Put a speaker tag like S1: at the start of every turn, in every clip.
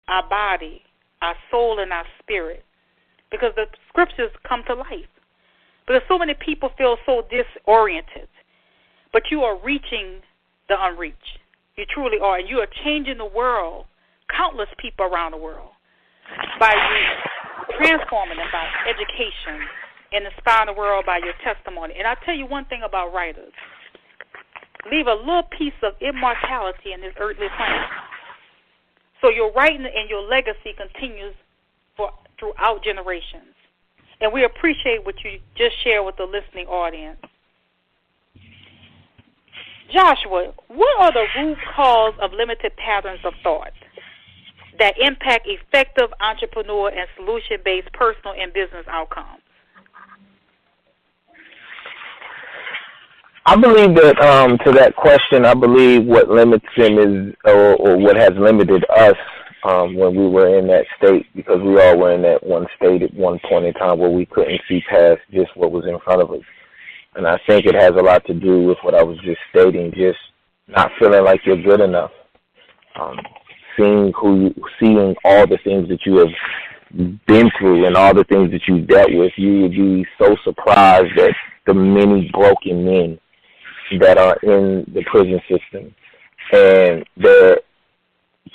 S1: our body, our soul, and our spirit, because the scriptures come to life. Because so many people feel so disoriented, but you are reaching the unreached. You truly are, and you are changing the world, countless people around the world, by you transforming them by education and inspiring the world by your testimony. And I'll tell you one thing about writers. Leave a little piece of immortality in this earthly plane. So your writing and your legacy continues throughout generations. And we appreciate what you just shared with the listening audience. Joshua, what are the root cause of limited patterns of thought that impact effective entrepreneur and solution-based personal and business outcomes?
S2: I believe that to that question, I believe what limits him is, or what has limited us when we were in that state, because we all were in that one state at one point in time where we couldn't see past just what was in front of us. And I think it has a lot to do with what I was just stating, just not feeling like you're good enough. Seeing all the things that you have been through and all the things that you've dealt with, you would be so surprised at the many broken men that are in the prison system. And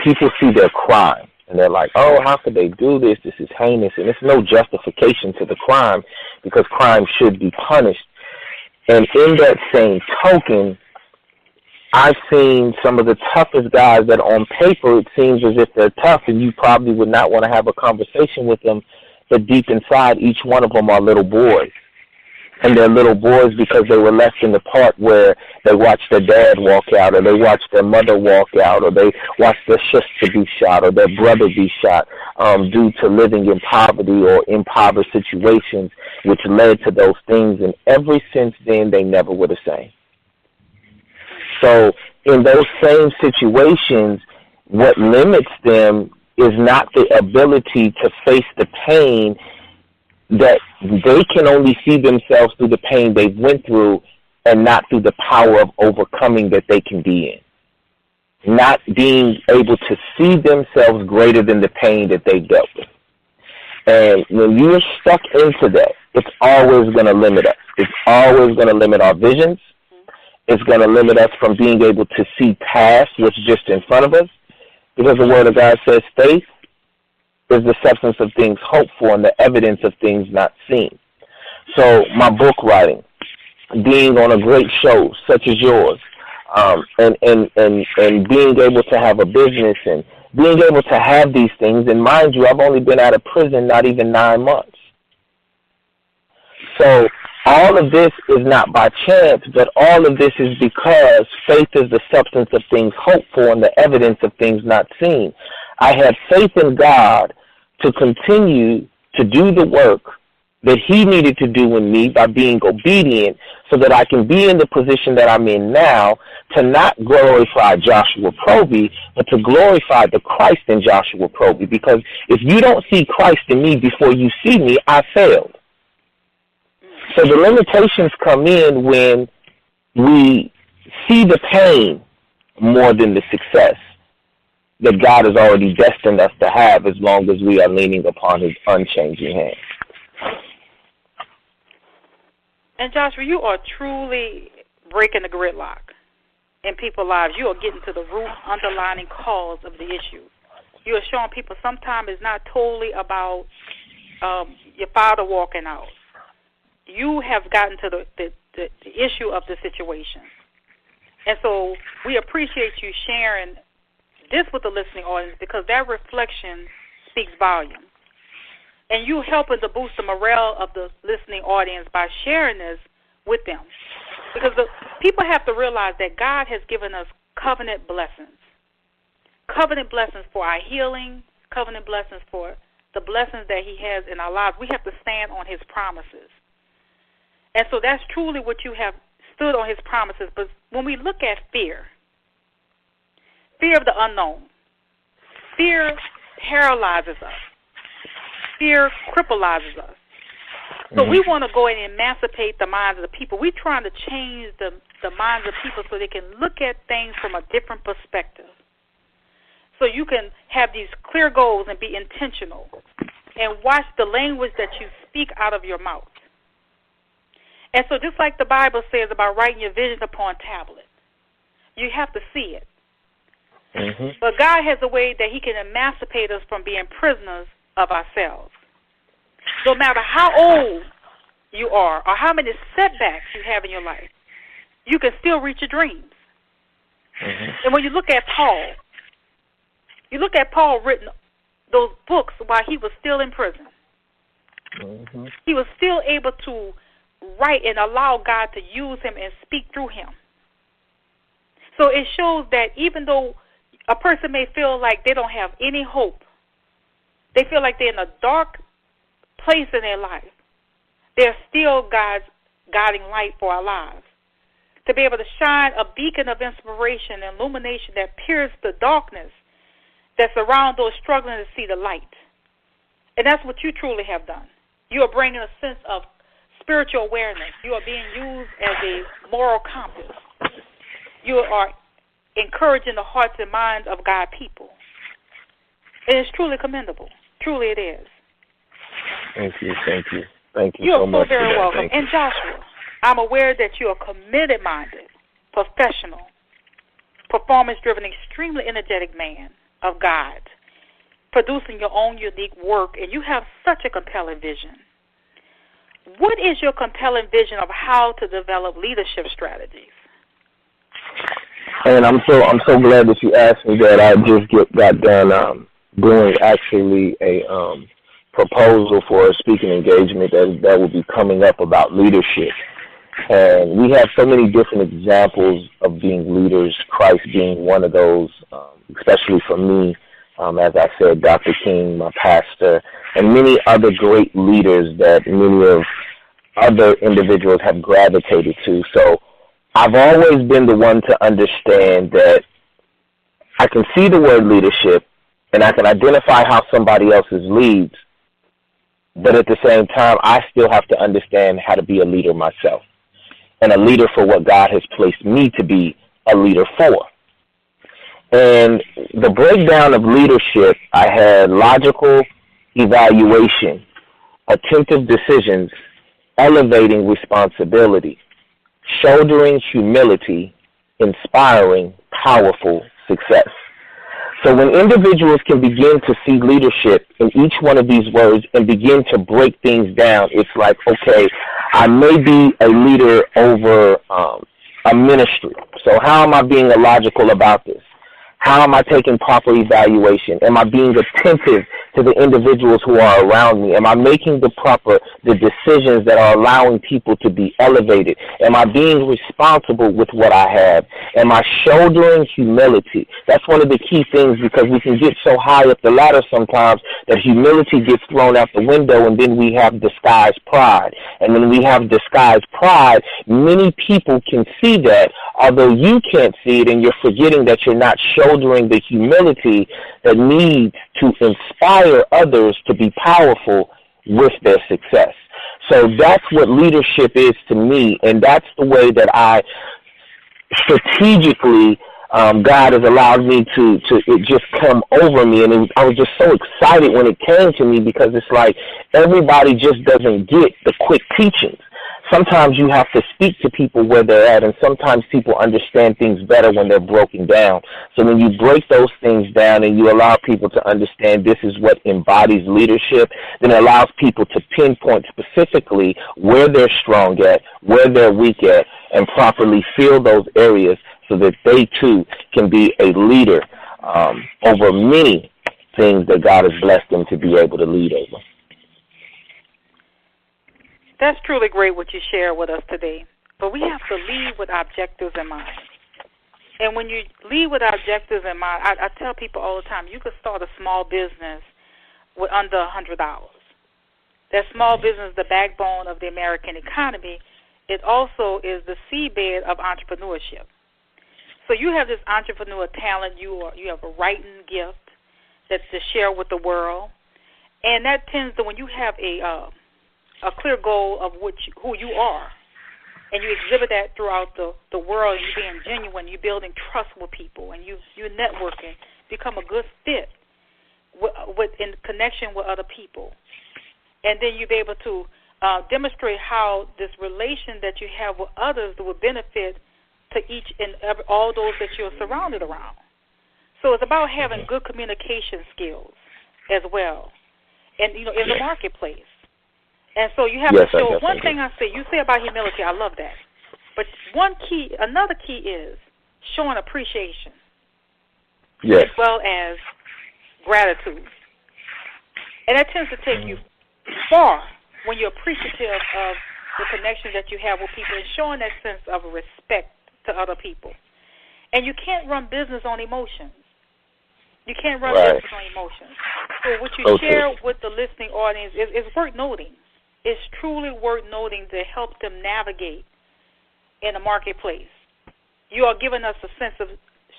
S2: people see their crime, and they're like, oh, how could they do this? This is heinous. And it's no justification to the crime, because crime should be punished. And in that same token, I've seen some of the toughest guys that on paper it seems as if they're tough, and you probably would not want to have a conversation with them, but deep inside, each one of them are little boys. And they're little boys because they were left in the part where they watched their dad walk out, or they watched their mother walk out, or they watched their sister be shot, or their brother be shot, due to living in poverty or impoverished situations, which led to those things. And ever since then, they never were the same. So in those same situations, what limits them is not the ability to face the pain, that they can only see themselves through the pain they've went through and not through the power of overcoming that they can be in. Not being able to see themselves greater than the pain that they dealt with. And when you're stuck into that, it's always going to limit us. It's always going to limit our visions. It's going to limit us from being able to see past what's just in front of us. Because the Word of God says faith is the substance of things hoped for and the evidence of things not seen. So my book writing, being on a great show such as yours, and being able to have a business and being able to have these things, and mind you, I've only been out of prison not even 9 months. So all of this is not by chance, but all of this is because faith is the substance of things hoped for and the evidence of things not seen. I had faith in God to continue to do the work that He needed to do in me by being obedient, so that I can be in the position that I'm in now, to not glorify Joshua Proby, but to glorify the Christ in Joshua Proby. Because if you don't see Christ in me before you see me, I failed. So the limitations come in when we see the pain more than the success that God has already destined us to have, as long as we are leaning upon His unchanging hand.
S1: And Joshua, you are truly breaking the gridlock in people's lives. You are getting to the root underlying cause of the issue. You are showing people sometimes it's not totally about your father walking out. You have gotten to the issue of the situation. And so we appreciate you sharing this with the listening audience, because that reflection speaks volumes. And you helping to boost the morale of the listening audience by sharing this with them. Because the people have to realize that God has given us covenant blessings. Covenant blessings for our healing, covenant blessings for the blessings that He has in our lives. We have to stand on His promises. And so that's truly what you have stood on His promises. But when we look at fear of the unknown, fear paralyzes us. Fear crippleizes us. So we want to go and emancipate the minds of the people. We're trying to change the minds of people so they can look at things from a different perspective. so you can have these clear goals and be intentional and watch the language that you speak out of your mouth. And so just like the Bible says about writing your vision upon tablet, you have to see it.
S2: Mm-hmm.
S1: But God has a way that he can emancipate us from being prisoners of ourselves. No matter how old you are or how many setbacks you have in your life, you can still reach your dreams.
S2: Mm-hmm.
S1: And when you look at Paul, written those books while he was still in prison.
S2: Mm-hmm.
S1: He was still able to write and allow God to use him and speak through him. So it shows that even though a person may feel like they don't have any hope, they feel like they're in a dark place in their life, there's still God's guiding light for our lives. To be able to shine a beacon of inspiration and illumination that pierces the darkness that's around those struggling to see the light. And that's what you truly have done. You are bringing a sense of spiritual awareness. You are being used as a moral compass. You are encouraging the hearts and minds of God's people. It is truly commendable. Truly it is.
S2: Thank you. Thank you. Thank you
S1: so
S2: so much.
S1: You are so very welcome.
S2: Thank
S1: and Joshua, I'm aware that you are committed-minded, professional, performance-driven, extremely energetic man of God, producing your own unique work, and you have such a compelling vision. What is your compelling vision of how to develop leadership strategies?
S2: And I'm so glad that you asked me that. I just got done doing actually a proposal for a speaking engagement that will be coming up about leadership. And we have so many different examples of being leaders, Christ being one of those, especially for me, as I said, Dr. King, my pastor, and many other great leaders that many of other individuals have gravitated to. So I've always been the one to understand that I can see the word leadership and I can identify how somebody else's leads, but at the same time, I still have to understand how to be a leader myself and a leader for what God has placed me to be a leader for. And the breakdown of leadership, I had logical evaluation, attentive decisions, elevating responsibility, shouldering humility, inspiring powerful success. So when individuals can begin to see leadership in each one of these words and begin to break things down, it's like, okay, I may be a leader over a ministry. So how am I being illogical about this? How am I taking proper evaluation? Am I being attentive to the individuals who are around me? Am I making the decisions that are allowing people to be elevated? Am I being responsible with what I have? Am I shouldering humility? That's one of the key things, because we can get so high up the ladder sometimes that humility gets thrown out the window, and then we have disguised pride. And when we have disguised pride, many people can see that, although you can't see it, and you're forgetting that you're not shouldering the humility that needs to inspire others to be powerful with their success. So that's what leadership is to me, and that's the way that I strategically, God has allowed me to it just come over me, and I was just so excited when it came to me, because it's like everybody just doesn't get the quick teachings. Sometimes you have to speak to people where they're at, and sometimes people understand things better when they're broken down. So when you break those things down and you allow people to understand this is what embodies leadership, then it allows people to pinpoint specifically where they're strong at, where they're weak at, and properly fill those areas so that they too can be a leader over many things that God has blessed them to be able to lead over.
S1: That's truly great what you share with us today. But we have to lead with objectives in mind. And when you lead with objectives in mind, I tell people all the time, you could start a small business with under $100. That small business is the backbone of the American economy. It also is the seedbed of entrepreneurship. So you have this entrepreneur talent. You have a writing gift that's to share with the world. And that tends to, when you have a clear goal of who you are, and you exhibit that throughout the world, and you're being genuine, you're building trust with people, and you're networking, become a good fit with in connection with other people. And then you'll be able to demonstrate how this relation that you have with others will benefit to each and all those that you're surrounded around. So it's about having good communication skills as well, and in the marketplace. And so you have to show. One thing you say about humility, I love that. But another key is showing appreciation, as well as gratitude. And that tends to take you far when you're appreciative of the connection that you have with people and showing that sense of respect to other people. And you can't run business on emotions. You can't run business on emotions. So what you share with the listening audience is worth noting. It's truly worth noting to help them navigate in the marketplace. You are giving us a sense of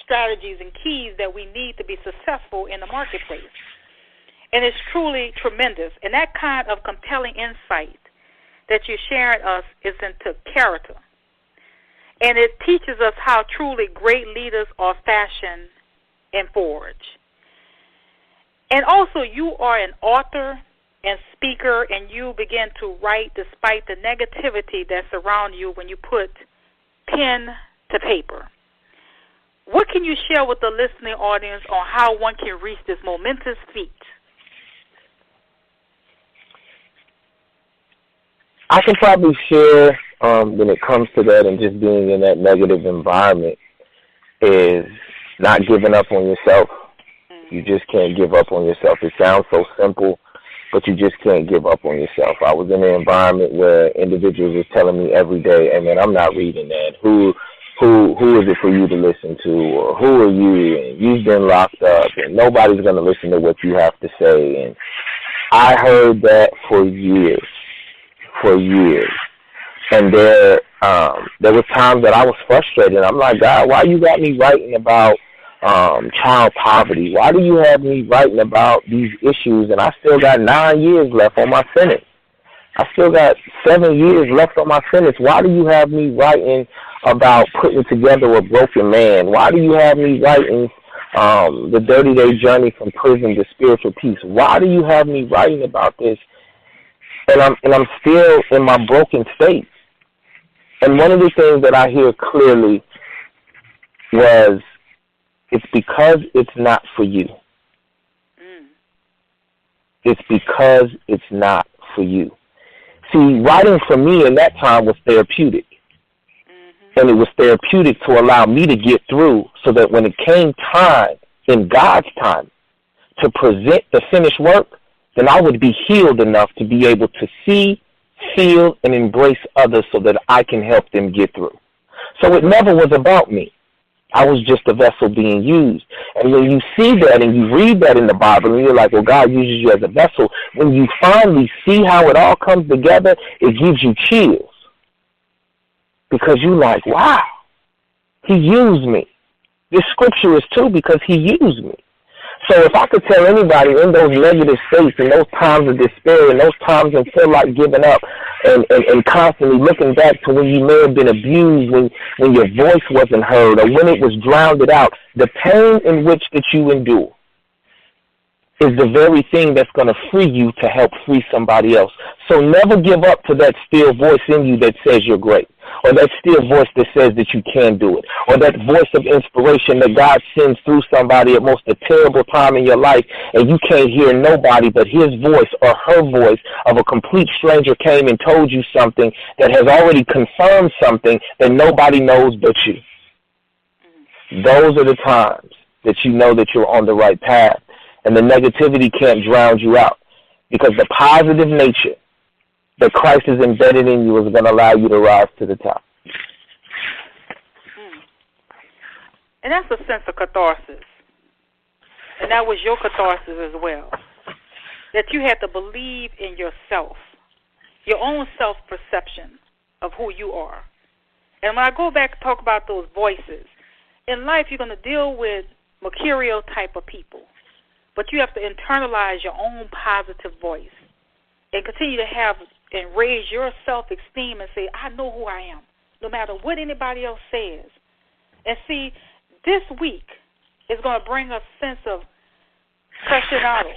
S1: strategies and keys that we need to be successful in the marketplace. And it's truly tremendous. And that kind of compelling insight that you're sharing us is into character. And it teaches us how truly great leaders are fashioned and forged. And also, you are an author and speaker, and you begin to write despite the negativity that surrounds you when you put pen to paper. What can you share with the listening audience on how one can reach this momentous feat?
S2: I can probably share when it comes to that and just being in that negative environment is not giving up on yourself. You just can't give up on yourself. It sounds so simple, but you just can't give up on yourself. I was in an environment where individuals were telling me every day, hey, man, I'm not reading that. Who is it for you to listen to? Or who are you? And you've been locked up, and nobody's going to listen to what you have to say. And I heard that for years. And there was times that I was frustrated. I'm like, God, why you got me writing about child poverty? Why do you have me writing about these issues? And I still got 9 years left on my sentence. I still got 7 years left on my sentence. Why do you have me writing about putting together a broken man? Why do you have me writing the 30-day journey from prison to spiritual peace? Why do you have me writing about this? And I'm still in my broken state. And one of the things that I hear clearly was, it's because it's not for you. It's because it's not for you. See, writing for me in that time was therapeutic. And it was therapeutic to allow me to get through so that when it came time, in God's time, to present the finished work, then I would be healed enough to be able to see, feel, and embrace others so that I can help them get through. So it never was about me. I was just a vessel being used. And when you see that and you read that in the Bible and you're like, well, God uses you as a vessel, when you finally see how it all comes together, it gives you chills. Because you're like, wow, he used me. This scripture is too because he used me. So if I could tell anybody in those negative states, in those times of despair, in those times of feel like giving up, and constantly looking back to when you may have been abused, when your voice wasn't heard, or when it was drowned out, the pain in which that you endure is the very thing that's going to free you to help free somebody else. So never give up to that still voice in you that says you're great, or that still voice that says that you can do it, or that voice of inspiration that God sends through somebody at most a terrible time in your life, and you can't hear nobody but his voice or her voice of a complete stranger came and told you something that has already confirmed something that nobody knows but you. Those are the times that you know that you're on the right path, and the negativity can't drown you out, because the positive nature that Christ is embedded in you is going to allow you to rise to the top.
S1: And that's a sense of catharsis. And that was your catharsis as well. That you had to believe in yourself, your own self-perception of who you are. And when I go back and talk about those voices, in life you're going to deal with mercurial type of people. But you have to internalize your own positive voice and continue to have and raise your self-esteem and say, I know who I am, no matter what anybody else says. And see, this week It's going to bring a sense of crushing out